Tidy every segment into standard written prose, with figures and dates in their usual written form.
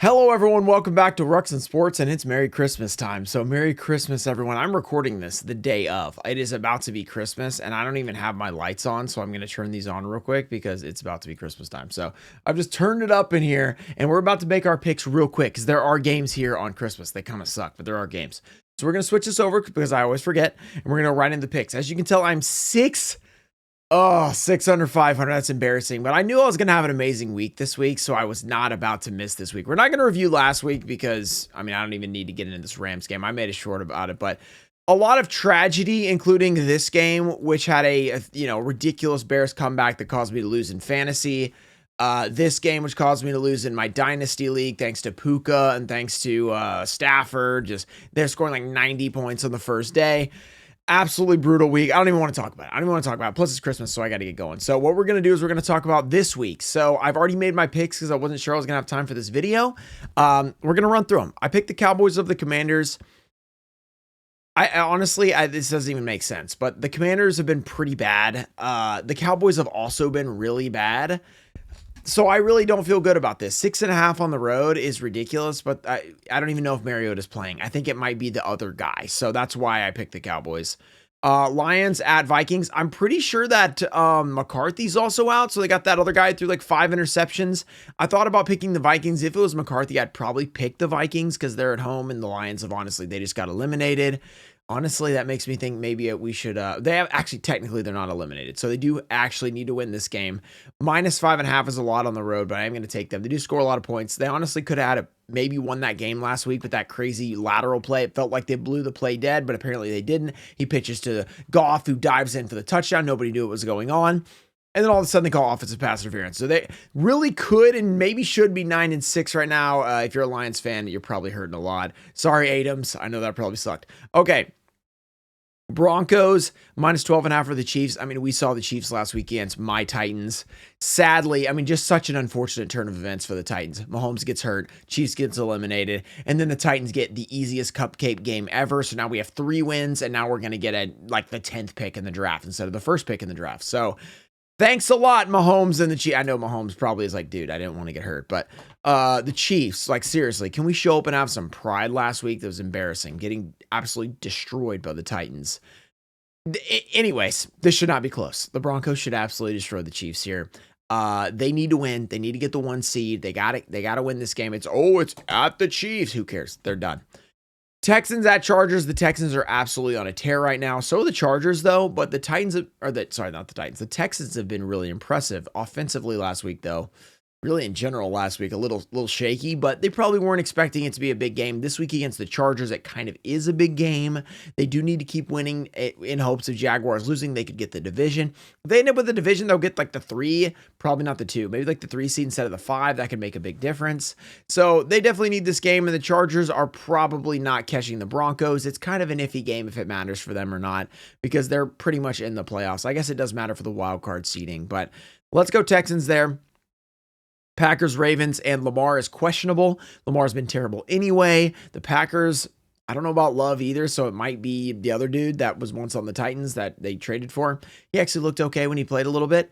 Hello everyone, welcome back to Ruxin Sports, and it's Merry Christmas time. So Merry Christmas everyone. I'm recording this the day of. It is about to be Christmas and I don't even have my lights on, so I'm going to turn these on real quick because it's about to be Christmas time. So I've just turned it up in here and we're about to make our picks real quick because there are games here on Christmas. They kind of suck, but there are games. So we're going to switch this over because I always forget, and we're going to right into the picks. As you can tell, I'm 6 under 500. That's embarrassing. But I knew I was going to have an amazing week this week, so I was not about to miss this week. We're not going to review last week because, I don't even need to get into this Rams game. I made a short about it, but a lot of tragedy, including this game, which had a ridiculous Bears comeback that caused me to lose in fantasy. This game, which caused me to lose in my dynasty league, thanks to Puka and thanks to Stafford. They're scoring like 90 points on the first day. Absolutely brutal week. I don't even want to talk about it. Plus it's Christmas, so I got to get going. So what we're going to do is we're going to talk about this week. So I've already made my picks because I wasn't sure I was going to have time for this video. We're going to run through them. I picked the Cowboys of the Commanders. I honestly, this doesn't even make sense, but the Commanders have been pretty bad. The Cowboys have also been really bad. So I really don't feel good about this. 6.5 on the road is ridiculous, but I don't even know if Mariota's playing. I think it might be the other guy. So that's why I picked the Cowboys. Lions at Vikings. I'm pretty sure that McCarthy's also out. So they got that other guy through like 5 interceptions. I thought about picking the Vikings. If it was McCarthy, I'd probably pick the Vikings because they're at home, and the Lions have honestly, they just got eliminated. Honestly, that makes me think maybe we should, they have actually, technically they're not eliminated. So they do actually need to win this game. -5.5 is a lot on the road, but I am going to take them. They do score a lot of points. They honestly could have maybe won that game last week with that crazy lateral play. It felt like they blew the play dead, but apparently they didn't. He pitches to Goff, who dives in for the touchdown. Nobody knew what was going on. And then all of a sudden they call offensive pass interference. So they really could and maybe should be 9-6 right now. If you're a Lions fan, you're probably hurting a lot. Sorry, Adams. I know that probably sucked. Okay. Broncos -12.5 for the Chiefs. We saw the Chiefs last week against my Titans. Sadly, just such an unfortunate turn of events for the Titans. Mahomes gets hurt, Chiefs gets eliminated, and then the Titans get the easiest cupcake game ever. So now we have 3 wins, and now we're going to get the 10th pick in the draft instead of the first pick in the draft. So thanks a lot, Mahomes and the Chiefs. I know Mahomes probably is like, dude, I didn't want to get hurt. But the Chiefs, seriously, can we show up and have some pride last week? That was embarrassing. Getting absolutely destroyed by the Titans. Anyways, this should not be close. The Broncos should absolutely destroy the Chiefs here. They need to win. They need to get the 1 seed. They got to win this game. It's at the Chiefs. Who cares? They're done. Texans at Chargers. The Texans are absolutely on a tear right now. So are the Chargers, though. But the The Texans have been really impressive offensively last week, though. Really, in general, last week, a little shaky, but they probably weren't expecting it to be a big game. This week against the Chargers, it kind of is a big game. They do need to keep winning in hopes of Jaguars losing. They could get the division. If they end up with the division, they'll get the 3, probably not the 2, maybe the 3 seed instead of the 5. That could make a big difference. So they definitely need this game, and the Chargers are probably not catching the Broncos. It's kind of an iffy game if it matters for them or not, because they're pretty much in the playoffs. I guess it does matter for the wild card seeding, but let's go Texans there. Packers, Ravens, and Lamar is questionable. Lamar's been terrible anyway. The Packers, I don't know about Love either, so it might be the other dude that was once on the Titans that they traded for. He actually looked okay when he played a little bit.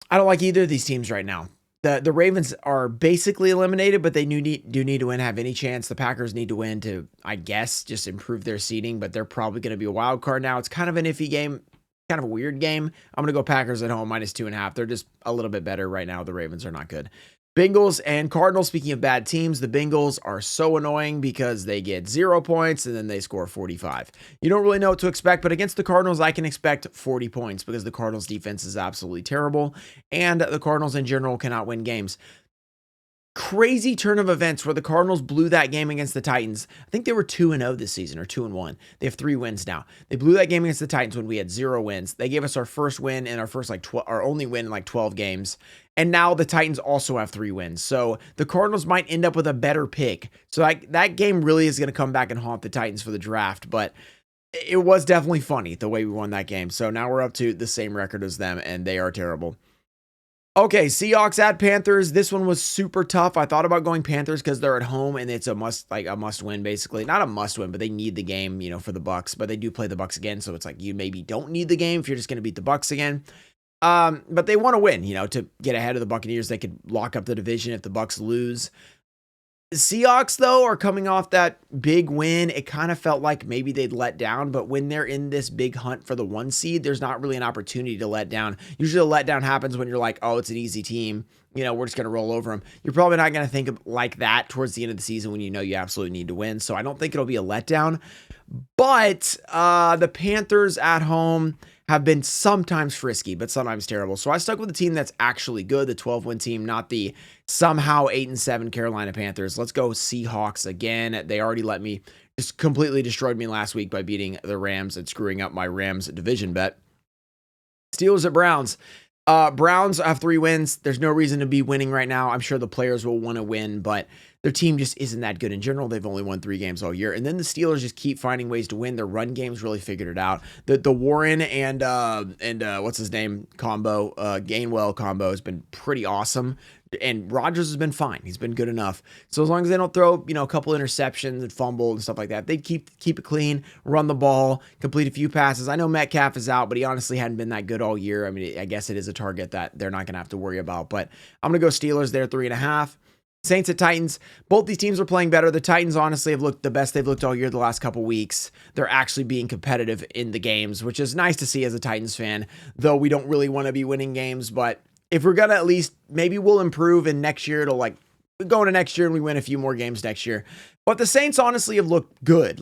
I don't like either of these teams right now. The Ravens are basically eliminated, but they do need to win, have any chance. The Packers need to win to, I guess, just improve their seeding, but they're probably going to be a wild card now. It's kind of an iffy game. Kind of a weird game. I'm going to go Packers at home -2.5. They're just a little bit better right now. The Ravens are not good. Bengals and Cardinals. Speaking of bad teams, the Bengals are so annoying because they get 0 points and then they score 45. You don't really know what to expect, but against the Cardinals, I can expect 40 points because the Cardinals defense is absolutely terrible and the Cardinals in general cannot win games. Crazy turn of events where the Cardinals blew that game against the Titans. I think they were 2-0 this season, or 2-1. They have 3 wins now. They blew that game against the Titans when we had 0 wins. They gave us our first win and our only win in 12 games. And now the Titans also have 3 wins. So the Cardinals might end up with a better pick. So that game really is going to come back and haunt the Titans for the draft. But it was definitely funny the way we won that game. So now we're up to the same record as them, and they are terrible. Okay, Seahawks at Panthers. This one was super tough. I thought about going Panthers because they're at home and it's a must win, basically. Not a must win, but they need the game, for the Bucks. But they do play the Bucks again, so it's you maybe don't need the game if you're just going to beat the Bucks again. But they want to win, to get ahead of the Buccaneers. They could lock up the division if the Bucks lose. Seahawks, though, are coming off that big win. It kind of felt like maybe they'd let down, but when they're in this big hunt for the 1 seed, there's not really an opportunity to let down. Usually, a letdown happens when you're like, oh, it's an easy team. We're just going to roll over them. You're probably not going to think of like that towards the end of the season when you know you absolutely need to win. So I don't think it'll be a letdown. But the Panthers at home have been sometimes frisky, but sometimes terrible. So I stuck with the team that's actually good, the 12-win team, not the somehow 8-7 Carolina Panthers. Let's go Seahawks again. They already just completely destroyed me last week by beating the Rams and screwing up my Rams division bet. Steelers at Browns. Browns have 3 wins. There's no reason to be winning right now. I'm sure the players will want to win, but their team just isn't that good in general. They've only won 3 games all year. And then the Steelers just keep finding ways to win. Their run game's really figured it out. The Warren and what's his name combo, Gainwell combo has been pretty awesome. And Rodgers has been fine. He's been good enough. So as long as they don't throw, a couple interceptions and fumble and stuff like that, they keep it clean, run the ball, complete a few passes. I know Metcalf is out, but he honestly hadn't been that good all year. I mean, I guess it is a target that they're not going to have to worry about. But I'm going to go Steelers there, 3.5. Saints at Titans. Both these teams are playing better. The Titans honestly have looked the best they've looked all year the last couple weeks. They're actually being competitive in the games, which is nice to see as a Titans fan, though we don't really want to be winning games. But if we're going to at least, maybe we'll improve in next year. It'll go into next year and we win a few more games next year. But the Saints honestly have looked good,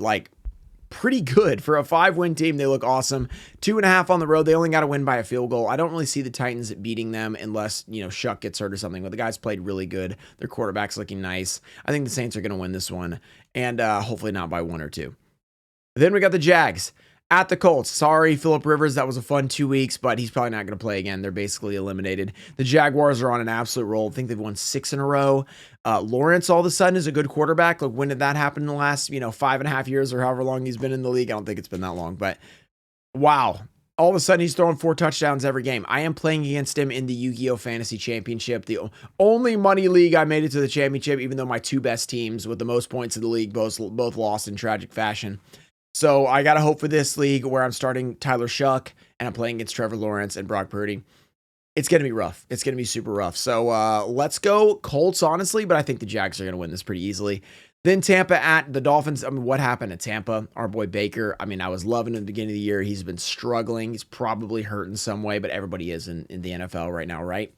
pretty good. For a 5-win team, they look awesome. 2.5 on the road. They only got to win by a field goal. I don't really see the Titans beating them unless, Shuck gets hurt or something. But the guys played really good. Their quarterback's looking nice. I think the Saints are going to win this one. And hopefully not by 1 or 2. Then we got the Jags at the Colts. Sorry, Phillip Rivers. That was a fun 2 weeks, but he's probably not going to play again. They're basically eliminated. The Jaguars are on an absolute roll. I think they've won 6 in a row. Lawrence all of a sudden is a good quarterback. When did that happen in the last, 5.5 years or however long he's been in the league? I don't think it's been that long, but wow. All of a sudden he's throwing 4 touchdowns every game. I am playing against him in the Yu-Gi-Oh! Fantasy Championship, the only money league I made it to the championship, even though my 2 best teams with the most points in the league both lost in tragic fashion. So I got to hope for this league where I'm starting Tyler Shuck and I'm playing against Trevor Lawrence and Brock Purdy. It's going to be rough. It's going to be super rough. So let's go Colts, honestly, but I think the Jags are going to win this pretty easily. Then Tampa at the Dolphins. I mean, what happened to Tampa? Our boy Baker. I mean, I was loving him at the beginning of the year. He's been struggling. He's probably hurt in some way, but everybody is in the NFL right now, right?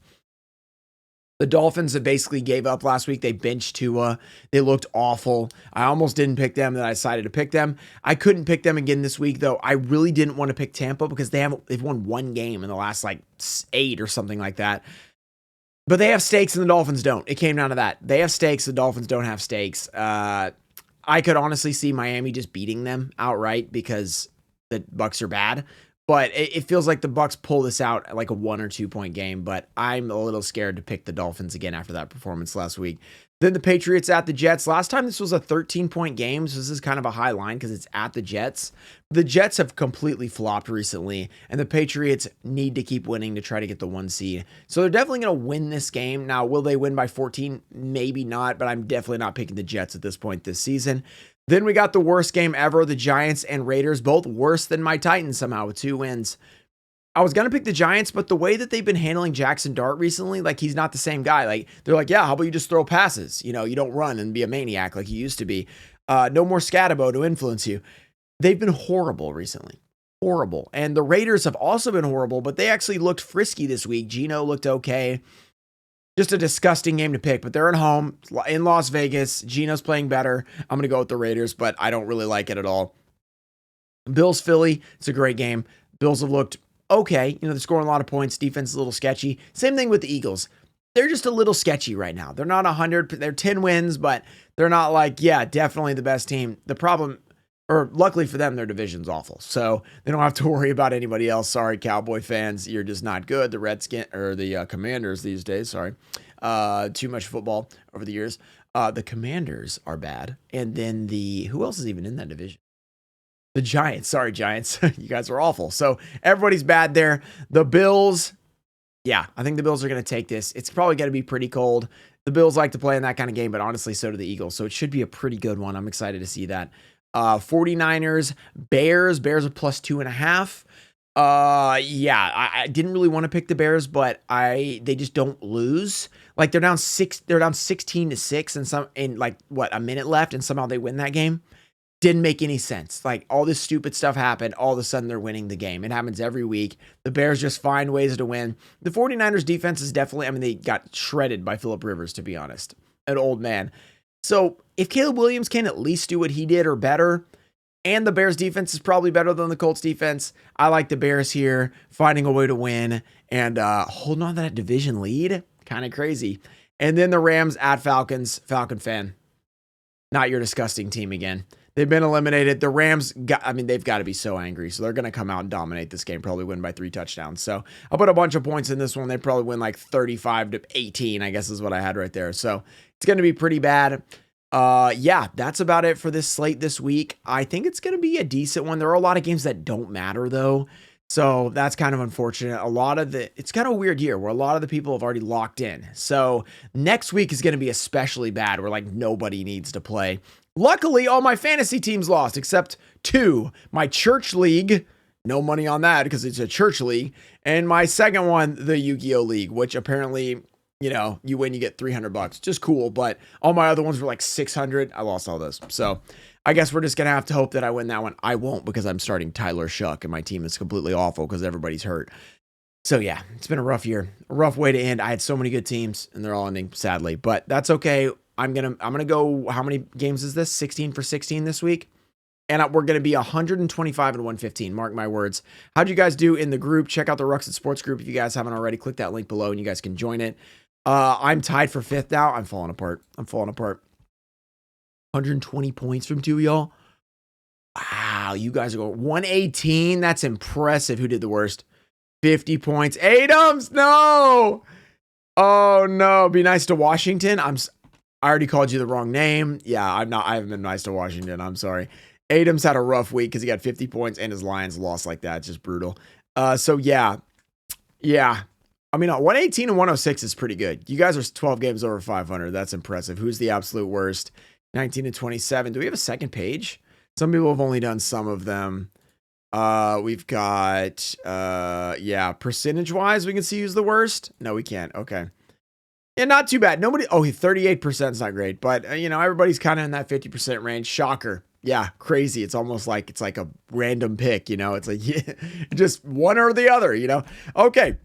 The Dolphins have basically gave up last week. They benched Tua. They looked awful. I almost didn't pick them. Then I decided to pick them. I couldn't pick them again this week, though. I really didn't want to pick Tampa because they've won 1 game in the last 8 or something like that. But they have stakes and the Dolphins don't. It came down to that. They have stakes. The Dolphins don't have stakes. I could honestly see Miami just beating them outright because the Bucs are bad. But it feels like the Bucs pull this out like a 1 or 2 point game. But I'm a little scared to pick the Dolphins again after that performance last week. Then the Patriots at the Jets. Last time this was a 13-point game, so this is kind of a high line because it's at the Jets. The Jets have completely flopped recently, and the Patriots need to keep winning to try to get the 1 seed. So they're definitely going to win this game. Now, will they win by 14? Maybe not, but I'm definitely not picking the Jets at this point this season. Then we got the worst game ever, the Giants and Raiders, both worse than my Titans somehow with 2 wins. I was going to pick the Giants, but the way that they've been handling Jackson Dart recently, he's not the same guy. They're like, yeah, how about you just throw passes? You don't run and be a maniac like you used to be. No more Scatabo to influence you. They've been horrible recently. Horrible. And the Raiders have also been horrible, but they actually looked frisky this week. Geno looked okay. Just a disgusting game to pick, but they're at home in Las Vegas. Geno's playing better. I'm going to go with the Raiders, but I don't really like it at all. Bills, Philly. It's a great game. Bills have looked okay. They're scoring a lot of points. Defense is a little sketchy. Same thing with the Eagles. They're just a little sketchy right now. They're not 100. They're 10 wins, but they're not definitely the best team. The problem, or luckily for them, their division's awful. So they don't have to worry about anybody else. Sorry, Cowboy fans. You're just not good. The the Commanders these days, sorry. Too much football over the years. The Commanders are bad. And then who else is even in that division? The Giants. Sorry, Giants. You guys are awful. So everybody's bad there. The Bills. Yeah, I think the Bills are going to take this. It's probably going to be pretty cold. The Bills like to play in that kind of game, but honestly, so do the Eagles. So it should be a pretty good one. I'm excited to see that. 49ers, Bears. Bears are plus 2.5. I didn't really want to pick the Bears, but they just don't lose. Like they're down 16-6 and like what, a minute left, and somehow they win that game. Didn't make any sense. Like all this stupid stuff happened. All of a sudden they're winning the game. It happens every week. The Bears just find ways to win. The 49ers defense is definitely, I mean, they got shredded by Phillip Rivers, to be honest, an old man. So if Caleb Williams can at least do what he did or better, and the Bears defense is probably better than the Colts defense, I like the Bears here finding a way to win and holding on to that division lead. Kind of crazy. And then the Rams at Falcons. Falcon fan, not your disgusting team again. They've been eliminated. The Rams, they've got to be so angry. So they're going to come out and dominate this game, probably win by 3 touchdowns. So I'll put a bunch of points in this one. They probably win like 35-18, I guess is what I had right there. So it's going to be pretty bad. Yeah, that's about it for this slate this week. I think it's going to be a decent one. There are a lot of games that don't matter though. So that's kind of unfortunate. It's kind of a weird year where a lot of the people have already locked in. So next week is going to be especially bad where like nobody needs to play. Luckily, all my fantasy teams lost except 2. My church league, no money on that because it's a church league. And my second one, the Yu-Gi-Oh! League, which apparently, you win, you get $300. Just cool. But all my other ones were like 600. I lost all those. So I guess we're just going to have to hope that I win that one. I won't because I'm starting Tyler Shuck and my team is completely awful because everybody's hurt. So yeah, it's been a rough year, a rough way to end. I had so many good teams and they're all ending sadly, but that's okay. I'm going to go, how many games is this? 16 for 16 this week. And we're going to be 125 and 115. Mark my words. How'd you guys do in the group? Check out the Ruxin Sports group. If you guys haven't already, click that link below and you guys can join it. I'm tied for 5th now. I'm falling apart. 120 points from 2 y'all. Wow. You guys are going 118. That's impressive. Who did the worst? 50 points. Adams. No. Oh no. Be nice to Washington. I already called you the wrong name. Yeah, I haven't been nice to Washington. I'm sorry. Adams had a rough week because he got 50 points and his Lions lost like that. It's just brutal. So yeah. I mean, 118 and 106 is pretty good. You guys are 12 games over 500. That's impressive. Who's the absolute worst? 19 and 27. Do we have a second page? Some people have only done some of them. We've got, percentage wise, we can see who's the worst. No, we can't. Okay. Yeah, not too bad. 38% is not great, but everybody's kind of in that 50% range. Shocker. Yeah, crazy. It's almost like it's like a random pick, it's like just one or the other, Okay.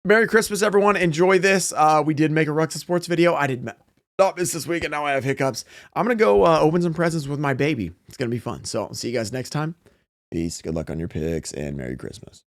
Merry Christmas, everyone. Enjoy this. We did make a Ruxin Sports video. I did not miss this week, and now I have hiccups. I'm going to go open some presents with my baby. It's going to be fun. So I'll see you guys next time. Peace. Good luck on your picks, and Merry Christmas.